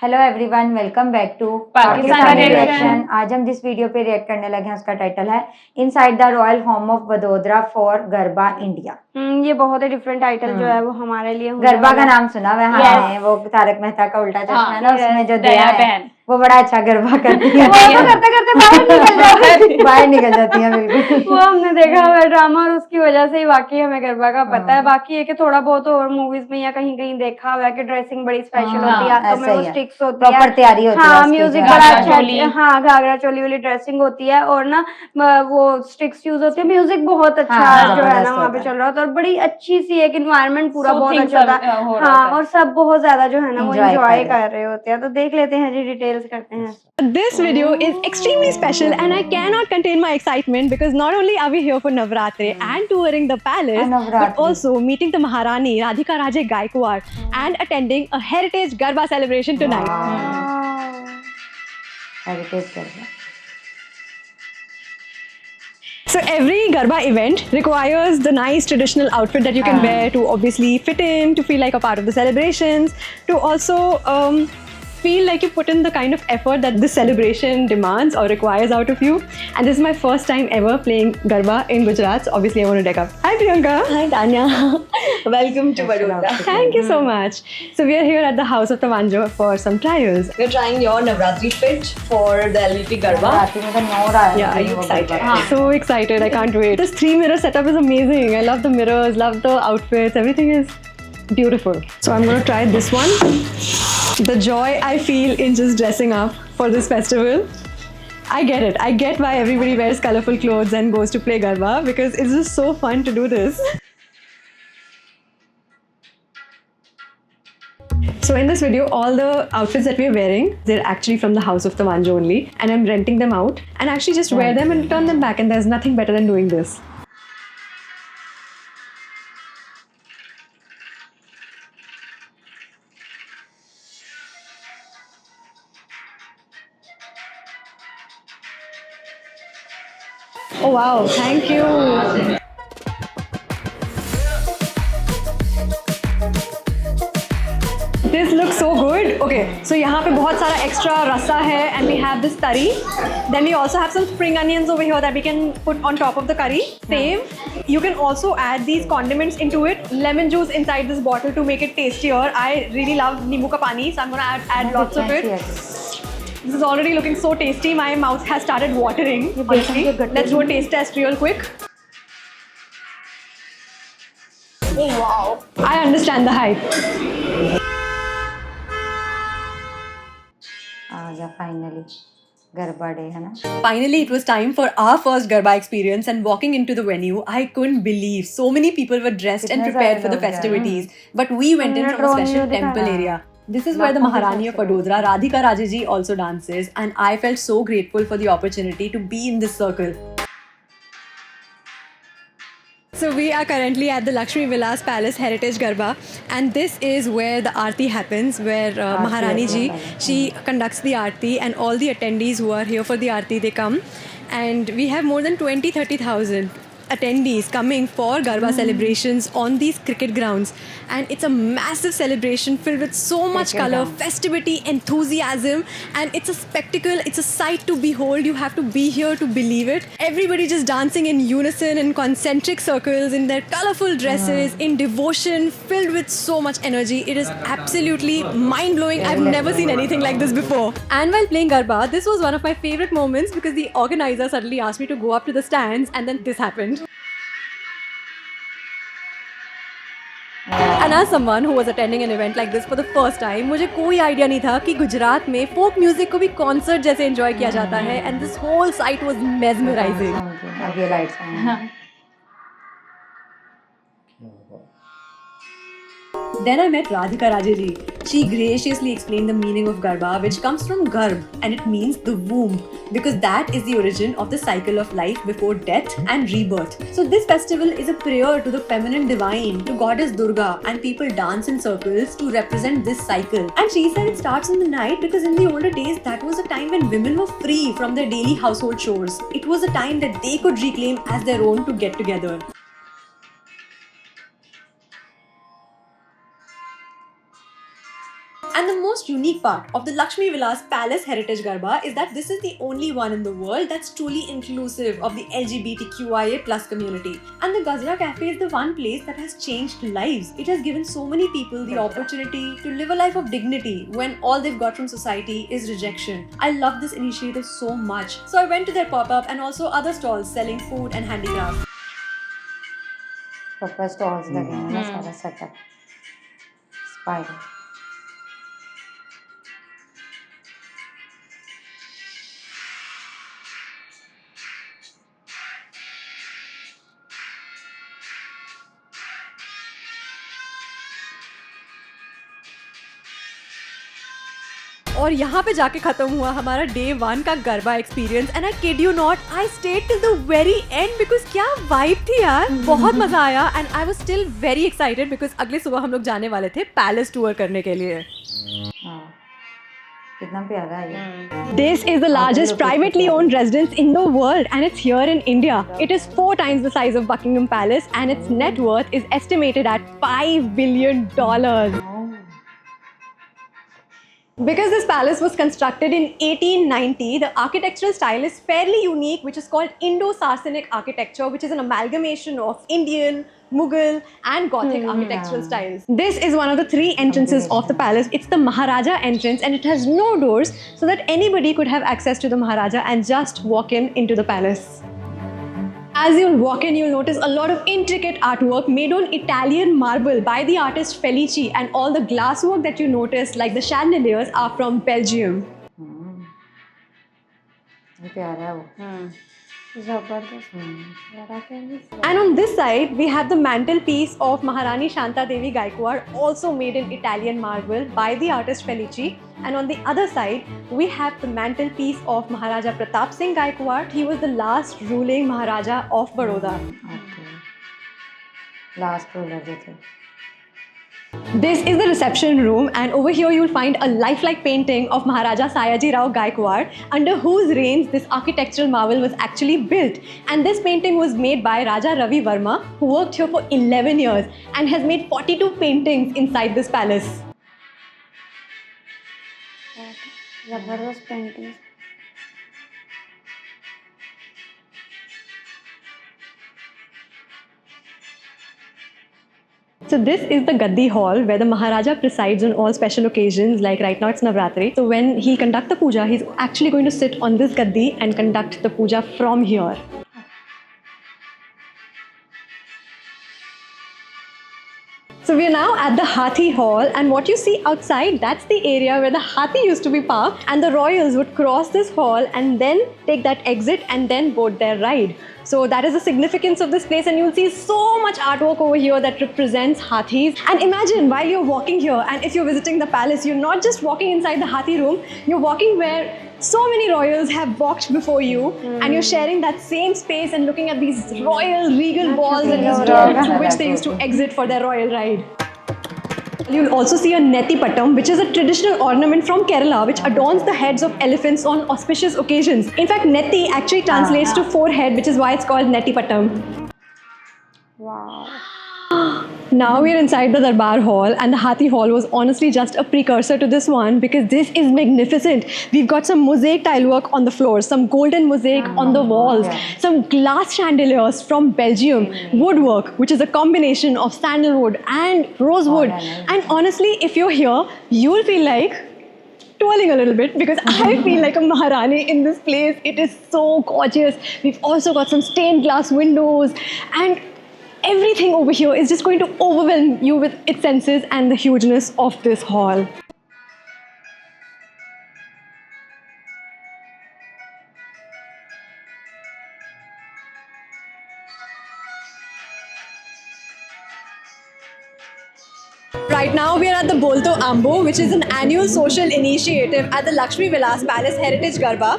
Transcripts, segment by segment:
Hello everyone, welcome back to Pakistani reaction. आज हम जिस वीडियो पे रिएक्ट करने लगे हैं उसका टाइटल है inside the royal home of Vadodara for garba India. ये बहुत ही डिफरेंट टाइटल जो है वो हमारे लिए गरबा का नाम सुना हुआ है हमने, वो तारक मेहता का उल्टा चश्मा है ना, उसमें जो दया है वो बड़ा अच्छा गरबा करती है। वो तो करते करते बाहर निकल जाती है बिल्कुल। वो हमने देखा हुआ ड्रामा और उसकी वजह से ही वाकई हमें गरबा का पता है। बाकी है कि थोड़ा बहुत और मूवीज में या कहीं कहीं देखा हुआ है कि ड्रेसिंग बड़ी स्पेशल होती है, हाथों में वो स्टिक्स होती है, प्रॉपर तैयारी होती है। हाँ, म्यूजिक बड़ा अच्छा, हाँ, घाघरा चोली वाली ड्रेसिंग होती है और ना वो स्टिक्स यूज होती है। म्यूजिक बहुत अच्छा जो है ना वहाँ पे चल रहा होता है और बड़ी अच्छी सी एक इन्वायरमेंट पूरा बहुत अच्छा होता है। हाँ, और सब बहुत ज्यादा जो है ना वो एंजॉय कर रहे होते हैं। तो देख लेते हैं जी, डिटेल्स करते हैं। This video is extremely special and I cannot contain my excitement because not only are we here for Navratri and touring the palace, but also meeting the Maharani Radhika Raje Gaikwad and attending a heritage Garba celebration tonight. Heritage Garba. So every Garba event requires the nice traditional outfit that you can wear to obviously fit in, to feel like a part of the celebrations, to also feel like you put in the kind of effort that this celebration demands or requires out of you. And this is my first time ever playing Garba in Gujarat. So obviously I want to deck up. Hi Priyanka. Hi Tanya. Welcome to Vadodara. Thank you so much. So we are here at the house of Tamanjo for some trials. We're trying your Navratri fit for the LVP Garba. Yeah, are you excited? So excited, I can't wait. This 3-mirror setup is amazing. I love the mirrors, love the outfits, everything is beautiful. So I'm going to try this one. The joy I feel in just dressing up for this festival. I get it. I get why everybody wears colorful clothes and goes to play Garba because it's just so fun to do this. So in this video, all the outfits that we're wearing, they're actually from the house of Tamanjo only, and I'm renting them out and actually just wear them and return them back, and there's nothing better than doing this. Oh wow, thank you. This looks so good. Okay, so यहाँ पे बहुत सारा extra rasa है and we have this tari. Then we also have some spring onions over here that we can put on top of the curry. Same. You can also add these condiments into it. Lemon juice inside this bottle to make it tastier. I really love nimbu ka pani, so I'm gonna add lots of it. This is already looking so tasty. My mouth has started watering. Honestly. Let's do a taste test real quick. Oh wow! I understand the hype. Finally, Garba Day है ना? Finally, it was time for our first Garba experience, and walking into the venue, I couldn't believe so many people were dressed and prepared for the festivities. But we went in from a special temple area. This is where the Maharani of Vadodara, Radhika Rajaji, also dances, and I felt so grateful for the opportunity to be in this circle. So we are currently at the Lakshmi Vilas Palace Heritage Garba, and this is where the Aarti happens, where Maharani ji, she conducts the Aarti, and all the attendees who are here for the Aarti, they come, and we have more than 20-30,000 attendees coming for Garba celebrations on these cricket grounds, and it's a massive celebration filled with so much color, festivity, enthusiasm, and it's a spectacle, it's a sight to behold. You have to be here to believe it. Everybody just dancing in unison in concentric circles in their colorful dresses, in devotion, filled with so much energy. It is absolutely mind-blowing. I've never seen anything like this before. And while playing Garba, this was one of my favorite moments because the organizer suddenly asked me to go up to the stands, and then this happened. And as someone who was attending an event like this for the first time, मुझे कोई idea नहीं था कि गुजरात में folk music को भी concert जैसे enjoy किया जाता है, and this whole sight was mesmerizing. अब ये lights हैं. Then I met Radhika Rajaji. She graciously explained the meaning of Garba, which comes from Garb, and it means the womb, because that is the origin of the cycle of life before death and rebirth. So this festival is a prayer to the feminine divine, to goddess Durga, and people dance in circles to represent this cycle. And she said it starts in the night because in the older days, that was a time when women were free from their daily household chores. It was a time that they could reclaim as their own to get together. And the most unique part of the Lakshmi Vilas Palace Heritage Garba is that this is the only one in the world that's truly inclusive of the LGBTQIA plus community. And the Gazra Cafe is the one place that has changed lives. It has given so many people the opportunity to live a life of dignity when all they've got from society is rejection. I love this initiative so much. So I went to their pop-up and also other stalls selling food and handicraft. Proper stalls लगे हैं ना, सारा setup spiral. और यहाँ पे जाके खत्म हुआ हमारा डे 1 का garba experience and I kid you not, I stayed till the very and because क्या वाइब थी यार, बहुत मजा आया and I was still very excited because अगले सुबह हम लोग जाने वाले थे पैलेस टूर करने के लिए. कितना प्यारा है ये. This is the largest privately owned residence in the world and it's here in India. It is 4 times the size of Buckingham Palace and its net worth is estimated at $5 billion. Because this palace was constructed in 1890, the architectural style is fairly unique, which is called Indo-Saracenic architecture, which is an amalgamation of Indian, Mughal and Gothic architectural styles. This is one of the 3 entrances of the palace. It's the Maharaja entrance and it has no doors so that anybody could have access to the Maharaja and just walk into the palace. As you'll walk in, you'll notice a lot of intricate artwork made on Italian marble by the artist Felici, and all the glasswork that you notice, like the chandeliers, are from Belgium. प्यारा है वो. And on this side, we have the mantelpiece of Maharani Shanta Devi Gaikwad, also made in Italian marble by the artist Felici. And on the other side, we have the mantelpiece of Maharaja Pratap Singh Gaikwad. He was the last ruling Maharaja of Baroda. Last ruler जो थे. This is the reception room, and over here you'll find a lifelike painting of Maharaja Sayaji Rao Gaikwad, under whose reigns this architectural marvel was actually built. And this painting was made by Raja Ravi Verma, who worked here for 11 years and has made 42 paintings inside this palace. जबरदस्त painting. So this is the Gaddi Hall where the Maharaja presides on all special occasions, like right now it's Navratri. So when he'll conduct the puja, he's actually going to sit on this Gaddi and conduct the puja from here. So we are now at the Hathi Hall, and what you see outside, that's the area where the Hathi used to be parked, and the royals would cross this hall and then take that exit and then board their ride. So that is the significance of this place, and you'll see so much artwork over here that represents Hathis. And imagine while you're walking here, and if you're visiting the palace, you're not just walking inside the Hathi room, you're walking where so many royals have walked before you, and you're sharing that same space and looking at these royal regal balls and this door through which they used to exit for their royal ride. You'll also see a Neti Pattam, which is a traditional ornament from Kerala which adorns the heads of elephants on auspicious occasions. In fact, Neti actually translates to forehead, which is why it's called Neti Pattam. Wow. Now we're inside the Darbar Hall, and the Hathi Hall was honestly just a precursor to this one because this is magnificent. We've got some mosaic tile work on the floors, some golden mosaic on the walls, some glass chandeliers from Belgium, woodwork, which is a combination of sandalwood and rosewood. And honestly, if you're here, you'll feel like twirling a little bit because I feel like a Maharani in this place. It is so gorgeous. We've also got some stained glass windows, and everything over here is just going to overwhelm you with its senses and the hugeness of this hall. Right now we are at the Bolto Ambo, which is an annual social initiative at the Lakshmi Vilas Palace Heritage Garba.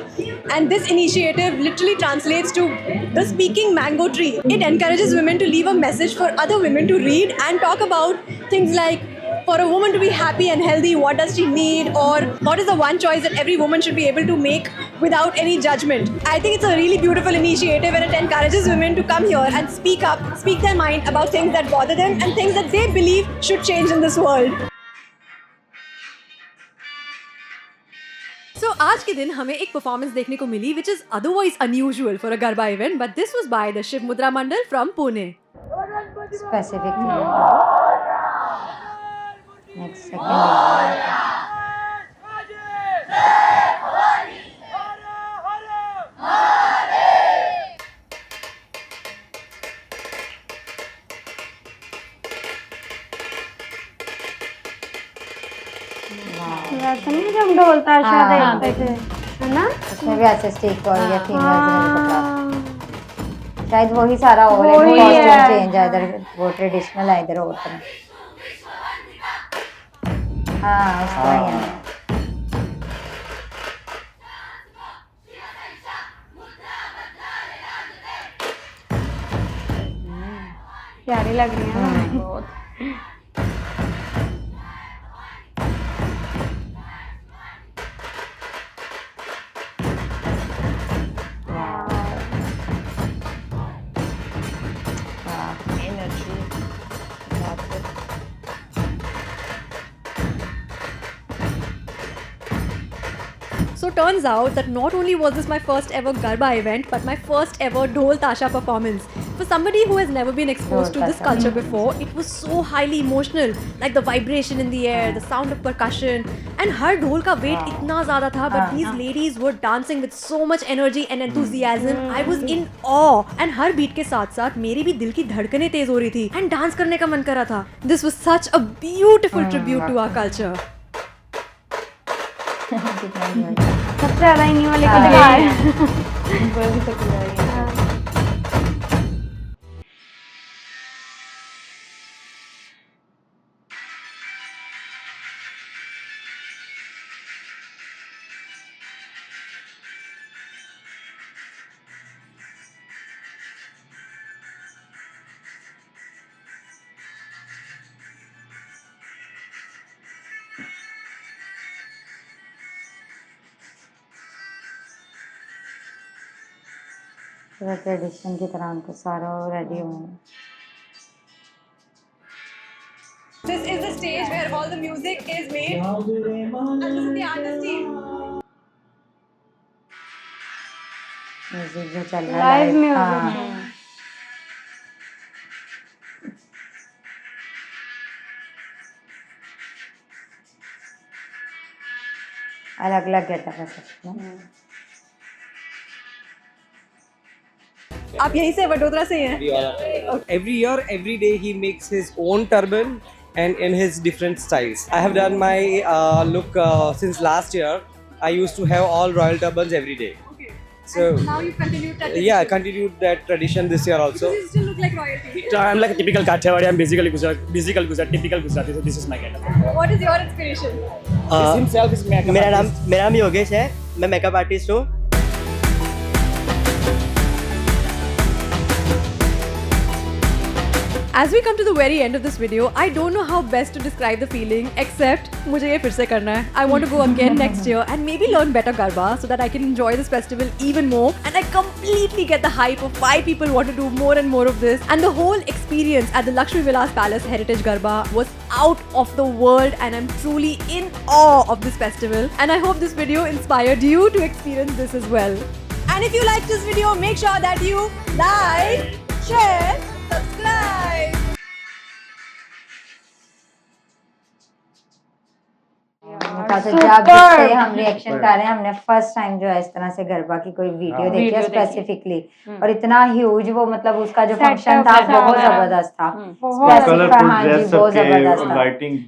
And this initiative literally translates to the speaking mango tree. It encourages women to leave a message for other women to read and talk about things like, for a woman to be happy and healthy, what does she need, or what is the one choice that every woman should be able to make without any judgment. I think it's a really beautiful initiative, and it encourages women to come here and speak up, speak their mind about things that bother them and things that they believe should change in this world. So आज के दिन हमें एक performance देखने को मिली which is otherwise unusual for a garba event, but this was by the Shiv Mudra Mandal from Pune. Specific thing. Next second. वैसे नहीं जब ढोल ताशा हाँ, देखते थे, है ना? उसमें भी ऐसे स्टिक और ये फीमेल हाँ, शायद वही सारा और वही कॉस्ट्यूम है। चेंज है, इधर वो ट्रेडिशनल है, इधर और तरह। हाँ उस तरह ही है। प्यारी लग रही है बहुत। So turns out that not only was this my first ever Garba event, but my first ever Dhol Tasha performance. For somebody who has never been exposed to Dhol this Tasha. culture before, it was so highly emotional. Like the vibration in the air, the sound of percussion, and her dhol ka weight itna zyada tha, but these ladies were dancing with so much energy and enthusiasm. I was in awe. And her beat के साथ साथ मेरी भी दिल की धड़कनें तेज हो रही थी and dance करने का मन कर रहा था. This was such a beautiful tribute to our culture. सबसे ज्यादा इन्हीं वाले को दिखाया। पूरा ट्रेडिशन की तरह उनको सारा रेडी हुए। This is the stage where all the music is made. And this is the artist team. Music जो चल रहा है लाइव म्यूजिक। हाँ। अलग अलग गेटअप है सबका। आप यहीं से वडोदरा से हैं? Every year, every day, he makes his own turban and in his different styles. I have done my look since last year. I used to have all royal turbans every day. Okay. So And now you continued that. yeah, I continued that tradition this year also. You still look like royalty. So I'm like a typical Kathiawadi. I'm basically typical Gujarati. So this is my getup. What is your inspiration? This himself is makeup मेरा artist. नाम योगेश है, मैं makeup artist हूँ। As we come to the very end of this video, I don't know how best to describe the feeling except मुझे ये फिर से करना है. I want to go again next year and maybe learn better Garba so that I can enjoy this festival even more. And I completely get the hype of why people want to do more and more of this. And the whole experience at the Lakshmi Vilas Palace Heritage Garba was out of the world and I'm truly in awe of this festival. And I hope this video inspired you to experience this as well. And if you liked this video, make sure that you like, share, subscribe. तो जब से हम reaction कर रहे हैं, हमने first time जो है इस तरह से गरबा की कोई वीडियो देखी है स्पेसिफिकली, और इतना ह्यूज वो मतलब उसका जो फंक्शन था बहुत जबरदस्त था। हाँ जी बहुत जबरदस्त था।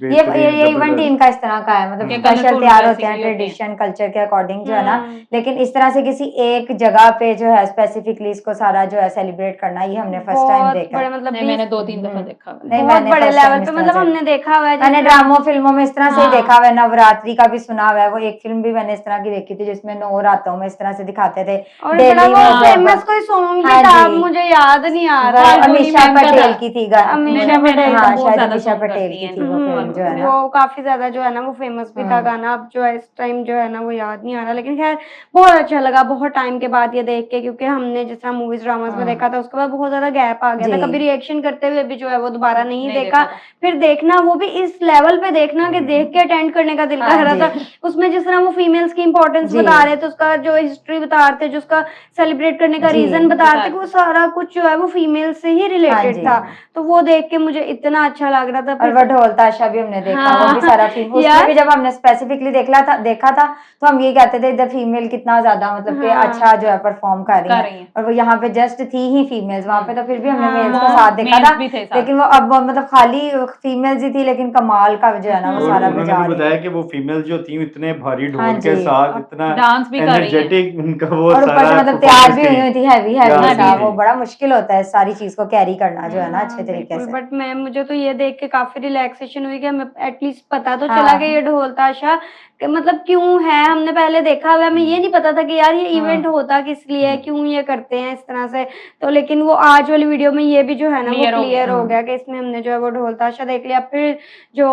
ये इवेंट इनका इस तरह का है, मतलब स्पेशल तैयार होते हैं ट्रेडिशन कल्चर के अकॉर्डिंग जो है ना, लेकिन इस तरह से किसी एक जगह पे जो है स्पेसिफिकली इसको सारा जो है सेलिब्रेट करना, ये हमने फर्स्ट टाइम देखा। मतलब मैंने 2-3 दफा देखा हुआ है। नहीं, बहुत मैंने बड़े first time लेवल इस पे तरह मतलब से- हमने देखा हुआ है। मैंने जिसमें- ड्रामा फिल्मों में इस तरह से ही हाँ। देखा हुआ है, नवरात्रि का भी सुना हुआ है, वो एक फिल्म भी मैंने इस तरह की देखी थी जिसमें 9 रातों में इस तरह से दिखाते थे। और दिल्ली बड़ा वो में जब- फेमस कोई सॉन्ग भी हाँ था, जी। मुझे याद नहीं आ वो रहा है। अमीषा पटेल की थी अमीषा पटेल हाँ बहुत शायद ज्यादा अमीषा song पटेल करती की हैं। थी वो फिल्म जो है ना। वो काफी ज्यादा जो है ना वो फेमस भी था गाना, अब जो है इस टाइम जो है ना वो याद नहीं आ रहा, लेकिन खैर बहुत अच्छा लगा बहुत टाइम के बाद ये देख के, क्योंकि हमने जिस तरह मूवीज ड्रामास में देखा था उसके बाद बहुत ज्यादा गैप आ गया था, जी। कभी रिएक्शन करते हुए भी जो है वो दोबारा नहीं नहीं देखा। देखा था। फिर देखना वो भी इस लेवल पे देखना कि देख के अटेंड करने का दिल का लग रहा था उसमें, जिस तरह वो फीमेल्स की इंपॉर्टेंस जी। बता रहे थे, उसका जो हिस्ट्री बता रहे थे, जो उसका सेलिब्रेट करने का जी, रीजन बता रहे थे, वो सारा कुछ जो है वो फीमेल से ही हाँ रिलेटेड जी। था। तो वो देख के मुझे इतना अच्छा लग रहा था। और वो ढोल ताशा भी हमने देखा, वो भी हाँ, सारा फीमेल, उसमें यार भी जब हमने स्पेसिफिकली देखा था तो हम ये कहते थे इधर फीमेल कितना ज्यादा मतलब कि हाँ। अच्छा जो है परफॉर्म कर रही है, और वो यहाँ पे जस्ट थी ही फीमेल्स, वहाँ पे तो फिर भी हमने हाँ। मेल्स का साथ देखा Males था, भी थे साथ। लेकिन वो अब मतलब खाली फीमेल्स ही थी, लेकिन कमाल का जो है ना वो और सारा उन्होंने बजा भी रही बताया थी। कि वो फीमेल जो थी इतने भारी हाँ ढोल के जी। साथ इतना डांस भी कर रही हैं। एनर्जेटिक उनका वो और ऊपर से सारा मतलब तैयार भी performance हुई थी। थी, हैवी तैयार सा, भी वो थी। बड़ा मुश्किल होता है सारी चीज को कैरी करना जो है ना अच्छे तरीके बिल्कुल। से। बट मैं मुझे तो ये देख के काफी रिलैक्सेशन हुई कि हमें एटलीस्ट पता तो हाँ। चला कि ये ढोल ताशा मतलब क्यों है। हमने पहले देखा हुआ है, हमें ये नहीं पता था कि यार ये इवेंट होता किस लिए है, क्यों ये करते हैं इस तरह से। तो लेकिन वो आज वाली वीडियो में ये भी जो है ना वो Clear हो क्लियर हो गया। गया कि इसमें हमने जो है वो ढोल ताशा देख लिया। फिर जो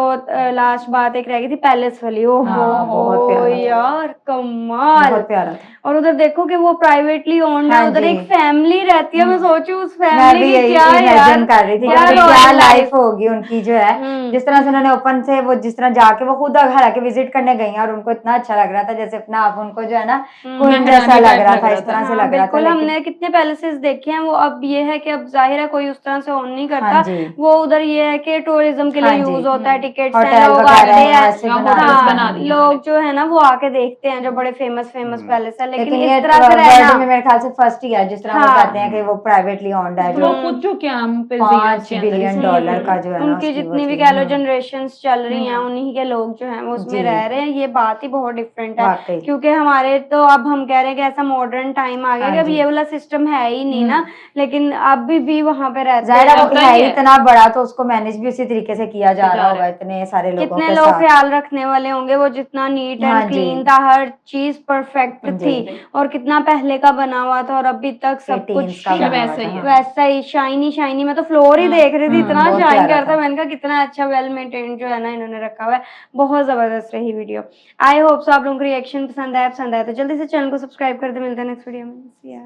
लास्ट बात एक रह गई थी पैलेस वाली, ओ हाँ, बहुत प्यारा था। यार कमाल। बहुत प्यारा था। और उधर देखो कि वो प्राइवेटली ओन्ड है, हाँ उधर जी। एक फैमिली रहती है। मैं सोचू उस मैं फैमिली भी की यही क्या इमेजिन यार, कर रही थी क्या कि क्या royal लाइफ होगी उनकी जो है, हम्म। जिस तरह से उन्होंने ओपन से वो जिस तरह जाके वो खुद हालांकि विजिट करने गई हैं और उनको इतना अच्छा लग रहा था जैसे अपना आप उनको जो है ना क्वीन जैसा महारानी लग type रहा लग था, रहा इस तरह था। से हाँ, लग रहा था। बिल्कुल। लेकिन हमने कितने पैलेसेस देखे हैं, वो अब ये है कि अब जाहिर है कोई उस तरह से ओन नहीं करता। हाँ जी। वो उधर ये है कि टूरिज्म के लिए हाँ जी। यूज होता है, टिकट्स हैं, होटल लोग वगैरह आते हैं, हैं। वैसे हाँ, बना hotels देते बना हैं। दिए लोग जो है ना वो आके देखते हैं जो बड़े फेमस पैलेस है, लेकिन लेकिन ये इस तरह से वर्ल्ड रहना में मेरे ख्याल से फर्स्ट ही है जिस तरह वो हाँ। कहते हैं कि वो प्राइवेटली ओन्ड है, वो जो खुद जो क्या हम पे 5 बिलियन डॉलर का जो है ना उनकी उसकी वो जितनी भी थी। कह लो जनरेशंस चल रही हैं, उन्हीं के लोग जो हैं वो उसमें जी। रह रहे हैं। ये बात ही बहुत डिफरेंट है, वाकई। क्योंकि हमारे तो अब हम कह रहे हैं कि ऐसा मॉडर्न टाइम आ गया हाँ कि अब जी। ये वाला सिस्टम है ही नहीं ना, लेकिन अभी भी वहां पे रहते जाहिर है हैं। वो चलता है ही ही है। इतना बड़ा, तो उसको मैनेज भी उसी तरीके से किया जा रहा होगा इतने सारे लोगों कितने के लोग साथ। ख्याल रखने वाले होंगे, वो जितना नीट हाँ एंड जी। क्लीन था, हर चीज परफेक्ट जी। थी, और कितना पहले का बना हुआ था, और अभी तक सब 18s कुछ का बना हुआ वैसा ही था। है। वैसा ही शाइनी। मैं तो फ्लोर ही देख रही थी, इतना बहुत शाइन प्यारा करता। था। मैंने कहा कितना अच्छा वेल मेंटेन्ड जो है ना इन्होंने रखा हुआ है। बहुत जबरदस्त रही वीडियो। आई होप सो आप लोगों को रिएक्शन पसंद आया तो जल्दी से चैनल को सब्सक्राइब कर दे। मिलते हैं नेक्स्ट वीडियो में। See ya।